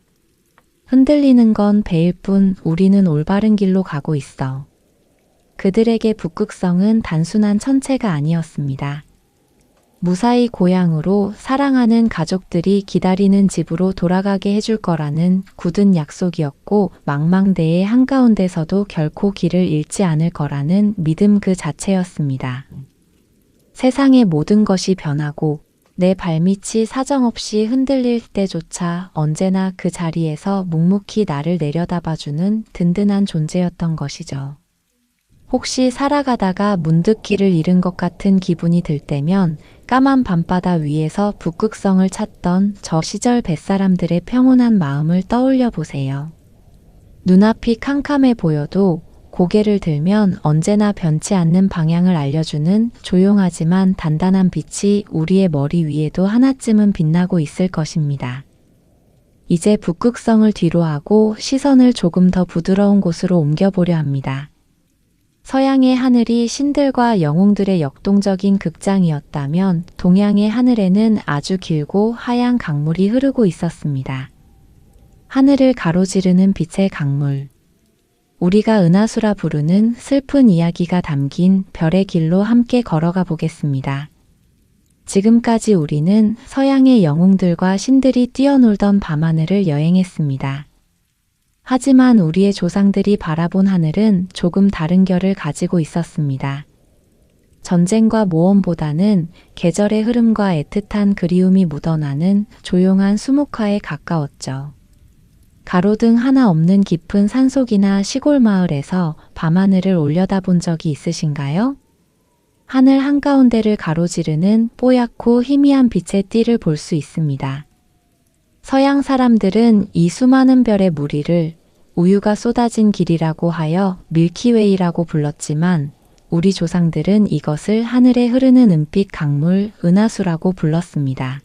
흔들리는 건 배일 뿐 우리는 올바른 길로 가고 있어. 그들에게 북극성은 단순한 천체가 아니었습니다. 무사히 고향으로 사랑하는 가족들이 기다리는 집으로 돌아가게 해줄 거라는 굳은 약속이었고, 망망대해 한가운데서도 결코 길을 잃지 않을 거라는 믿음 그 자체였습니다. 세상의 모든 것이 변하고 내 발밑이 사정없이 흔들릴 때조차 언제나 그 자리에서 묵묵히 나를 내려다봐주는 든든한 존재였던 것이죠. 혹시 살아가다가 문득 길을 잃은 것 같은 기분이 들 때면 까만 밤바다 위에서 북극성을 찾던 저 시절 뱃사람들의 평온한 마음을 떠올려 보세요. 눈앞이 캄캄해 보여도 고개를 들면 언제나 변치 않는 방향을 알려주는 조용하지만 단단한 빛이 우리의 머리 위에도 하나쯤은 빛나고 있을 것입니다. 이제 북극성을 뒤로하고 시선을 조금 더 부드러운 곳으로 옮겨보려 합니다. 서양의 하늘이 신들과 영웅들의 역동적인 극장이었다면 동양의 하늘에는 아주 길고 하얀 강물이 흐르고 있었습니다. 하늘을 가로지르는 빛의 강물. 우리가 은하수라 부르는 슬픈 이야기가 담긴 별의 길로 함께 걸어가 보겠습니다. 지금까지 우리는 서양의 영웅들과 신들이 뛰어놀던 밤하늘을 여행했습니다. 하지만 우리의 조상들이 바라본 하늘은 조금 다른 결을 가지고 있었습니다. 전쟁과 모험보다는 계절의 흐름과 애틋한 그리움이 묻어나는 조용한 수묵화에 가까웠죠. 가로등 하나 없는 깊은 산속이나 시골 마을에서 밤하늘을 올려다본 적이 있으신가요? 하늘 한가운데를 가로지르는 뽀얗고 희미한 빛의 띠를 볼 수 있습니다. 서양 사람들은 이 수많은 별의 무리를 우유가 쏟아진 길이라고 하여 밀키웨이라고 불렀지만 우리 조상들은 이것을 하늘에 흐르는 은빛 강물 은하수라고 불렀습니다.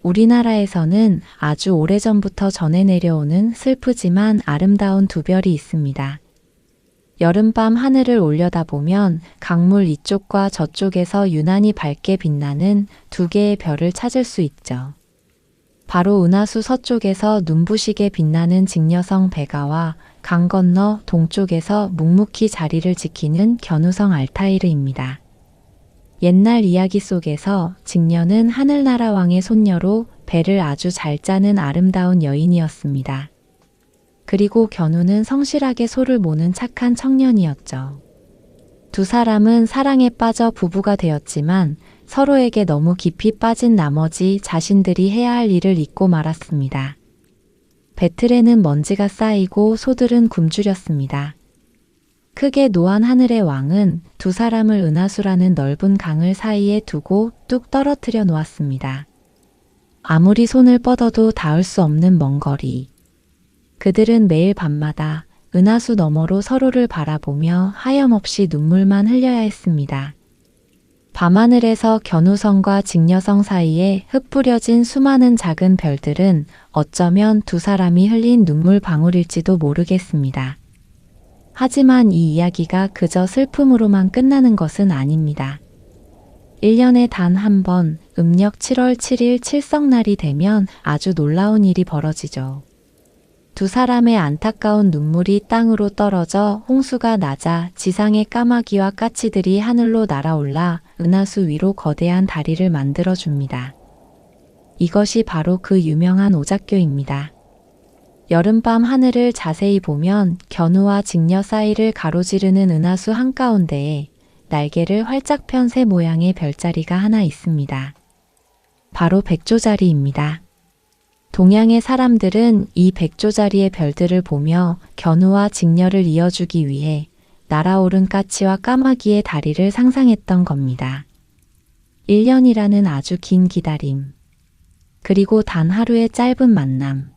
우리나라에서는 아주 오래전부터 전해 내려오는 슬프지만 아름다운 2별이 있습니다. 여름밤 하늘을 올려다보면 강물 이쪽과 저쪽에서 유난히 밝게 빛나는 2개의 별을 찾을 수 있죠. 바로 은하수 서쪽에서 눈부시게 빛나는 직녀성 베가와 강 건너 동쪽에서 묵묵히 자리를 지키는 견우성 알타이르입니다. 옛날 이야기 속에서 직녀는 하늘나라 왕의 손녀로 배를 아주 잘 짜는 아름다운 여인이었습니다. 그리고 견우는 성실하게 소를 모는 착한 청년이었죠. 2 사람은 사랑에 빠져 부부가 되었지만 서로에게 너무 깊이 빠진 나머지 자신들이 해야 할 일을 잊고 말았습니다. 배틀에는 먼지가 쌓이고 소들은 굶주렸습니다. 크게 노한 하늘의 왕은 2 사람을 은하수라는 넓은 강을 사이에 두고 뚝 떨어뜨려 놓았습니다. 아무리 손을 뻗어도 닿을 수 없는 먼 거리. 그들은 매일 밤마다 은하수 너머로 서로를 바라보며 하염없이 눈물만 흘려야 했습니다. 밤하늘에서 견우성과 직녀성 사이에 흩뿌려진 수많은 작은 별들은 어쩌면 2 사람이 흘린 눈물 방울일지도 모르겠습니다. 하지만 이 이야기가 그저 슬픔으로만 끝나는 것은 아닙니다. 1년에 단 한 번 음력 7월 7일 칠성날이 되면 아주 놀라운 일이 벌어지죠. 두 사람의 안타까운 눈물이 땅으로 떨어져 홍수가 나자 지상의 까마귀와 까치들이 하늘로 날아올라 은하수 위로 거대한 다리를 만들어 줍니다. 이것이 바로 그 유명한 오작교입니다. 여름밤 하늘을 자세히 보면 견우와 직녀 사이를 가로지르는 은하수 한가운데에 날개를 활짝 편 새 모양의 별자리가 하나 있습니다. 바로 백조자리입니다. 동양의 사람들은 이 백조자리의 별들을 보며 견우와 직녀를 이어주기 위해 날아오른 까치와 까마귀의 다리를 상상했던 겁니다. 1년이라는 아주 긴 기다림. 그리고 단 하루의 짧은 만남.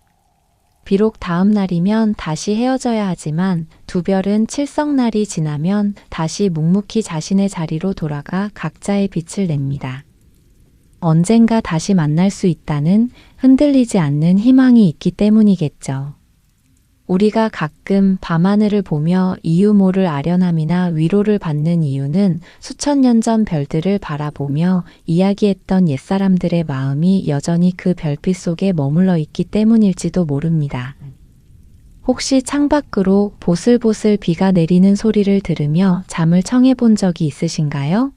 비록 다음 날이면 다시 헤어져야 하지만 두 별은 칠성날이 지나면 다시 묵묵히 자신의 자리로 돌아가 각자의 빛을 냅니다. 언젠가 다시 만날 수 있다는 흔들리지 않는 희망이 있기 때문이겠죠. 우리가 가끔 밤하늘을 보며 이유 모를 아련함이나 위로를 받는 이유는 수천 년 전 별들을 바라보며 이야기했던 옛사람들의 마음이 여전히 그 별빛 속에 머물러 있기 때문일지도 모릅니다. 혹시 창밖으로 보슬보슬 비가 내리는 소리를 들으며 잠을 청해본 적이 있으신가요?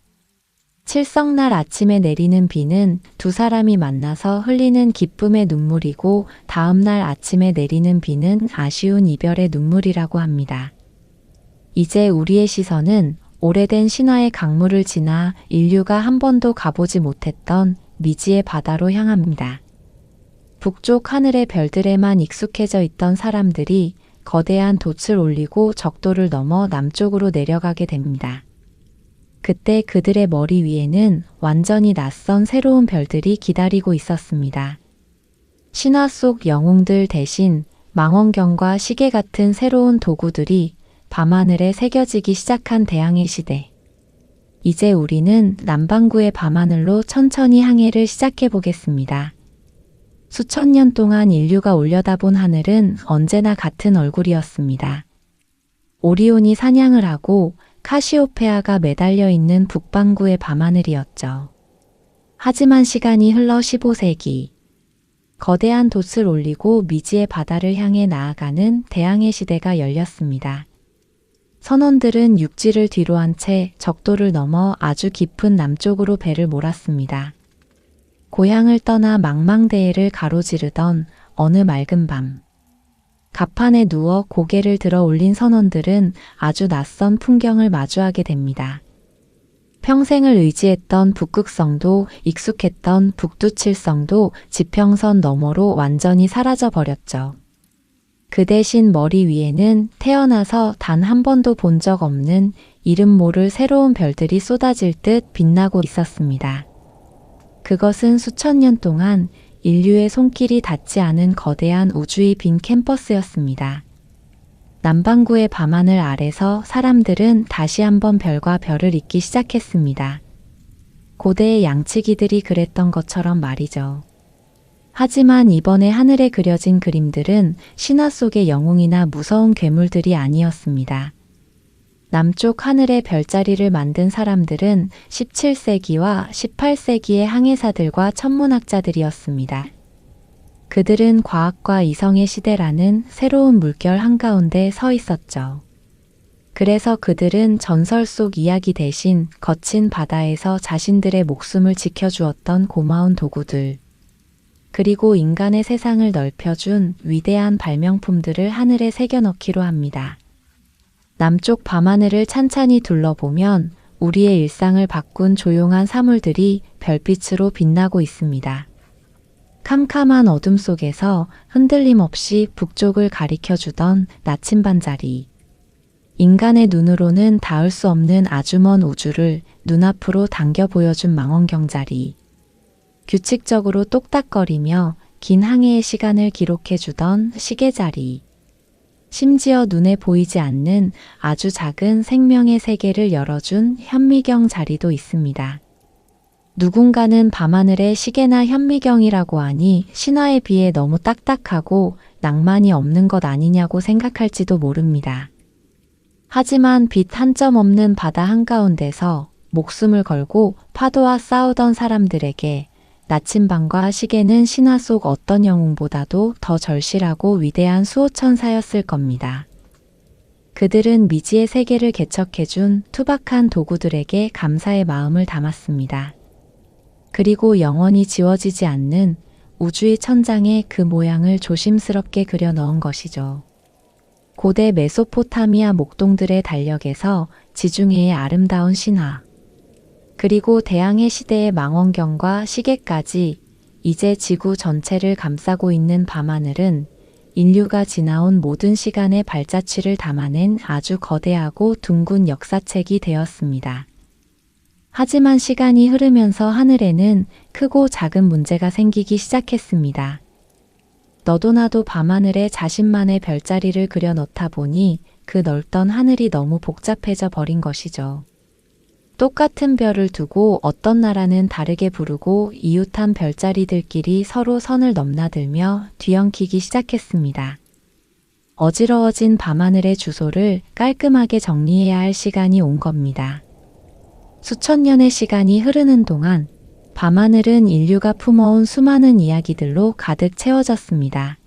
칠성날 아침에 내리는 비는 두 사람이 만나서 흘리는 기쁨의 눈물이고 다음날 아침에 내리는 비는 아쉬운 이별의 눈물이라고 합니다. 이제 우리의 시선은 오래된 신화의 강물을 지나 인류가 한 번도 가보지 못했던 미지의 바다로 향합니다. 북쪽 하늘의 별들에만 익숙해져 있던 사람들이 거대한 돛을 올리고 적도를 넘어 남쪽으로 내려가게 됩니다. 그때 그들의 머리 위에는 완전히 낯선 새로운 별들이 기다리고 있었습니다. 신화 속 영웅들 대신 망원경과 시계 같은 새로운 도구들이 밤하늘에 새겨지기 시작한 대항해 시대. 이제 우리는 남반구의 밤하늘로 천천히 항해를 시작해 보겠습니다. 수천 년 동안 인류가 올려다본 하늘은 언제나 같은 얼굴이었습니다. 오리온이 사냥을 하고 카시오페아가 매달려 있는 북반구의 밤하늘이었죠. 하지만 시간이 흘러 15세기. 거대한 돛을 올리고 미지의 바다를 향해 나아가는 대항해 시대가 열렸습니다. 선원들은 육지를 뒤로 한 채 적도를 넘어 아주 깊은 남쪽으로 배를 몰았습니다. 고향을 떠나 망망대해를 가로지르던 어느 맑은 밤. 갑판에 누워 고개를 들어 올린 선원들은 아주 낯선 풍경을 마주하게 됩니다. 평생을 의지했던 북극성도 익숙했던 북두칠성도 지평선 너머로 완전히 사라져 버렸죠. 그 대신 머리 위에는 태어나서 단 한 번도 본 적 없는 이름 모를 새로운 별들이 쏟아질 듯 빛나고 있었습니다. 그것은 수천 년 동안 인류의 손길이 닿지 않은 거대한 우주의 빈 캠퍼스였습니다. 남반구의 밤하늘 아래서 사람들은 다시 한번 별과 별을 잇기 시작했습니다. 고대의 양치기들이 그랬던 것처럼 말이죠. 하지만 이번에 하늘에 그려진 그림들은 신화 속의 영웅이나 무서운 괴물들이 아니었습니다. 남쪽 하늘의 별자리를 만든 사람들은 17세기와 18세기의 항해사들과 천문학자들이었습니다. 그들은 과학과 이성의 시대라는 새로운 물결 한가운데 서 있었죠. 그래서 그들은 전설 속 이야기 대신 거친 바다에서 자신들의 목숨을 지켜주었던 고마운 도구들, 그리고 인간의 세상을 넓혀준 위대한 발명품들을 하늘에 새겨넣기로 합니다. 남쪽 밤하늘을 찬찬히 둘러보면 우리의 일상을 바꾼 조용한 사물들이 별빛으로 빛나고 있습니다. 캄캄한 어둠 속에서 흔들림 없이 북쪽을 가리켜주던 나침반자리. 인간의 눈으로는 닿을 수 없는 아주 먼 우주를 눈앞으로 당겨 보여준 망원경자리. 규칙적으로 똑딱거리며 긴 항해의 시간을 기록해주던 시계자리. 심지어 눈에 보이지 않는 아주 작은 생명의 세계를 열어준 현미경 자리도 있습니다. 누군가는 밤하늘의 시계나 현미경이라고 하니 신화에 비해 너무 딱딱하고 낭만이 없는 것 아니냐고 생각할지도 모릅니다. 하지만 빛 한 점 없는 바다 한가운데서 목숨을 걸고 파도와 싸우던 사람들에게 나침반과 시계는 신화 속 어떤 영웅보다도 더 절실하고 위대한 수호천사였을 겁니다. 그들은 미지의 세계를 개척해준 투박한 도구들에게 감사의 마음을 담았습니다. 그리고 영원히 지워지지 않는 우주의 천장에 그 모양을 조심스럽게 그려 넣은 것이죠. 고대 메소포타미아 목동들의 달력에서 지중해의 아름다운 신화, 그리고 대항해 시대의 망원경과 시계까지 이제 지구 전체를 감싸고 있는 밤하늘은 인류가 지나온 모든 시간의 발자취를 담아낸 아주 거대하고 둥근 역사책이 되었습니다. 하지만 시간이 흐르면서 하늘에는 크고 작은 문제가 생기기 시작했습니다. 너도 나도 밤하늘에 자신만의 별자리를 그려 넣다 보니 그 넓던 하늘이 너무 복잡해져 버린 것이죠. 똑같은 별을 두고 어떤 나라는 다르게 부르고 이웃한 별자리들끼리 서로 선을 넘나들며 뒤엉키기 시작했습니다. 어지러워진 밤하늘의 주소를 깔끔하게 정리해야 할 시간이 온 겁니다. 수천 년의 시간이 흐르는 동안 밤하늘은 인류가 품어온 수많은 이야기들로 가득 채워졌습니다.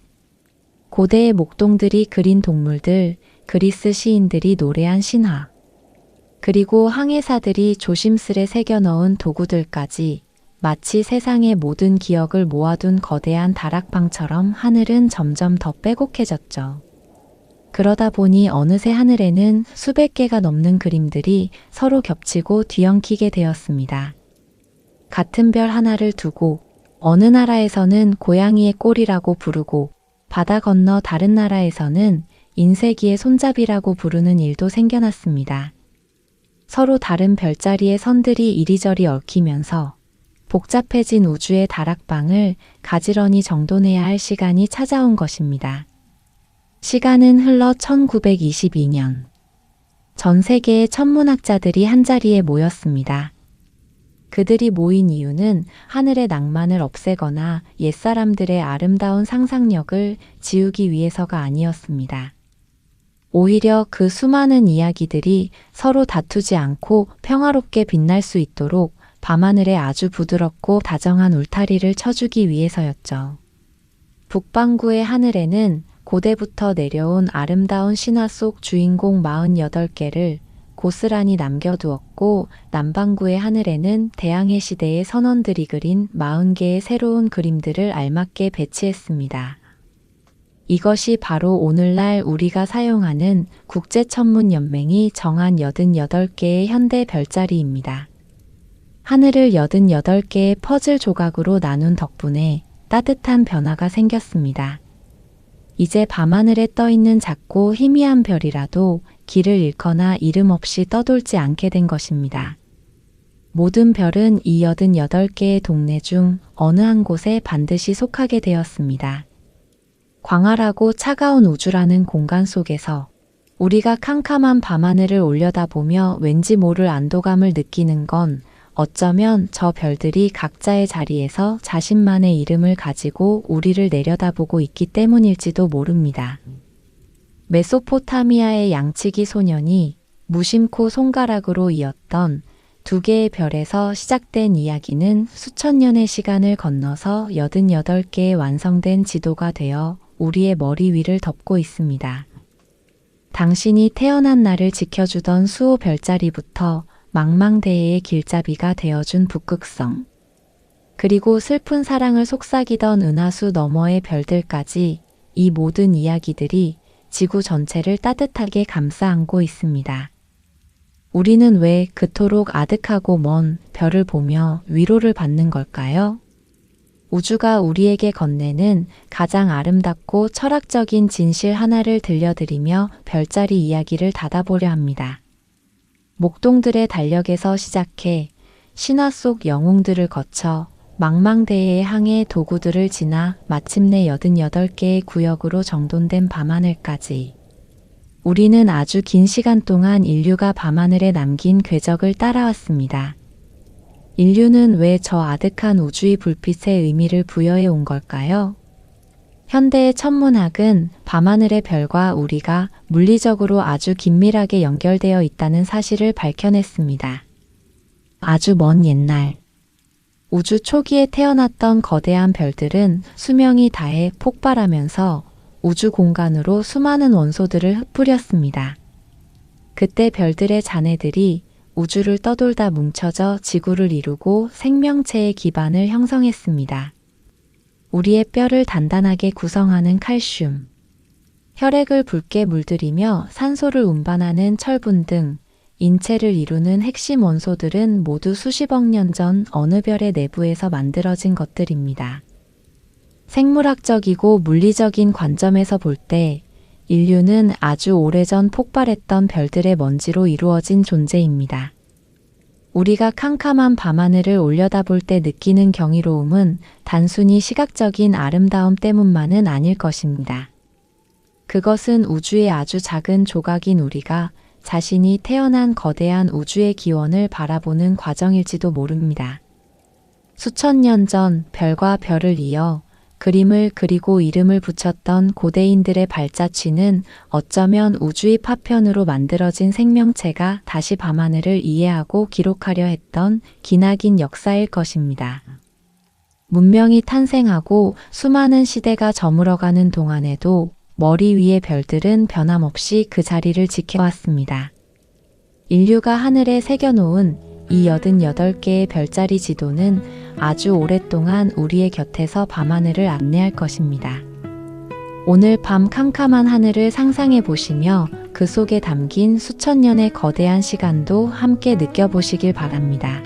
고대의 목동들이 그린 동물들, 그리스 시인들이 노래한 신화, 그리고 항해사들이 조심스레 새겨 넣은 도구들까지 마치 세상의 모든 기억을 모아둔 거대한 다락방처럼 하늘은 점점 더 빼곡해졌죠. 그러다 보니 어느새 하늘에는 수백 개가 넘는 그림들이 서로 겹치고 뒤엉키게 되었습니다. 같은 별 하나를 두고 어느 나라에서는 고양이의 꼴이라고 부르고 바다 건너 다른 나라에서는 인쇄기의 손잡이라고 부르는 일도 생겨났습니다. 서로 다른 별자리의 선들이 이리저리 얽히면서 복잡해진 우주의 다락방을 가지런히 정돈해야 할 시간이 찾아온 것입니다. 시간은 흘러 1922년. 전 세계의 천문학자들이 한자리에 모였습니다. 그들이 모인 이유는 하늘의 낭만을 없애거나 옛사람들의 아름다운 상상력을 지우기 위해서가 아니었습니다. 오히려 그 수많은 이야기들이 서로 다투지 않고 평화롭게 빛날 수 있도록 밤하늘에 아주 부드럽고 다정한 울타리를 쳐주기 위해서였죠. 북반구의 하늘에는 고대부터 내려온 아름다운 신화 속 주인공 48개를 고스란히 남겨두었고, 남반구의 하늘에는 대항해 시대의 선원들이 그린 40개의 새로운 그림들을 알맞게 배치했습니다. 이것이 바로 오늘날 우리가 사용하는 국제천문연맹이 정한 88개의 현대 별자리입니다. 하늘을 88개의 퍼즐 조각으로 나눈 덕분에 따뜻한 변화가 생겼습니다. 이제 밤하늘에 떠있는 작고 희미한 별이라도 길을 잃거나 이름 없이 떠돌지 않게 된 것입니다. 모든 별은 이 88개의 동네 중 어느 한 곳에 반드시 속하게 되었습니다. 광활하고 차가운 우주라는 공간 속에서 우리가 캄캄한 밤하늘을 올려다보며 왠지 모를 안도감을 느끼는 건 어쩌면 저 별들이 각자의 자리에서 자신만의 이름을 가지고 우리를 내려다보고 있기 때문일지도 모릅니다. 메소포타미아의 양치기 소년이 무심코 손가락으로 이었던 2개의 별에서 시작된 이야기는 수천 년의 시간을 건너서 88개의 완성된 지도가 되어 우리의 머리 위를 덮고 있습니다. 당신이 태어난 날을 지켜주던 수호 별자리부터 망망대해의 길잡이가 되어준 북극성, 그리고 슬픈 사랑을 속삭이던 은하수 너머의 별들까지 이 모든 이야기들이 지구 전체를 따뜻하게 감싸 안고 있습니다. 우리는 왜 그토록 아득하고 먼 별을 보며 위로를 받는 걸까요? 우주가 우리에게 건네는 가장 아름답고 철학적인 진실 하나를 들려드리며 별자리 이야기를 닫아보려 합니다. 목동들의 달력에서 시작해 신화 속 영웅들을 거쳐 망망대해의 항해 도구들을 지나 마침내 88개의 구역으로 정돈된 밤하늘까지. 우리는 아주 긴 시간 동안 인류가 밤하늘에 남긴 궤적을 따라왔습니다. 인류는 왜 저 아득한 우주의 불빛에 의미를 부여해 온 걸까요? 현대의 천문학은 밤하늘의 별과 우리가 물리적으로 아주 긴밀하게 연결되어 있다는 사실을 밝혀냈습니다. 아주 먼 옛날, 우주 초기에 태어났던 거대한 별들은 수명이 다해 폭발하면서 우주 공간으로 수많은 원소들을 흩뿌렸습니다. 그때 별들의 자네들이 우주를 떠돌다 뭉쳐져 지구를 이루고 생명체의 기반을 형성했습니다. 우리의 뼈를 단단하게 구성하는 칼슘, 혈액을 붉게 물들이며 산소를 운반하는 철분 등 인체를 이루는 핵심 원소들은 모두 수십억 년 전 어느 별의 내부에서 만들어진 것들입니다. 생물학적이고 물리적인 관점에서 볼 때 인류는 아주 오래전 폭발했던 별들의 먼지로 이루어진 존재입니다. 우리가 캄캄한 밤하늘을 올려다볼 때 느끼는 경이로움은 단순히 시각적인 아름다움 때문만은 아닐 것입니다. 그것은 우주의 아주 작은 조각인 우리가 자신이 태어난 거대한 우주의 기원을 바라보는 과정일지도 모릅니다. 수천 년 전 별과 별을 이어 그림을 그리고 이름을 붙였던 고대인들의 발자취는 어쩌면 우주의 파편으로 만들어진 생명체가 다시 밤하늘을 이해하고 기록하려 했던 기나긴 역사일 것입니다. 문명이 탄생하고 수많은 시대가 저물어가는 동안에도 머리 위의 별들은 변함없이 그 자리를 지켜왔습니다. 인류가 하늘에 새겨놓은 이 88개의 별자리 지도는 아주 오랫동안 우리의 곁에서 밤하늘을 안내할 것입니다. 오늘 밤 캄캄한 하늘을 상상해 보시며 그 속에 담긴 수천 년의 거대한 시간도 함께 느껴보시길 바랍니다.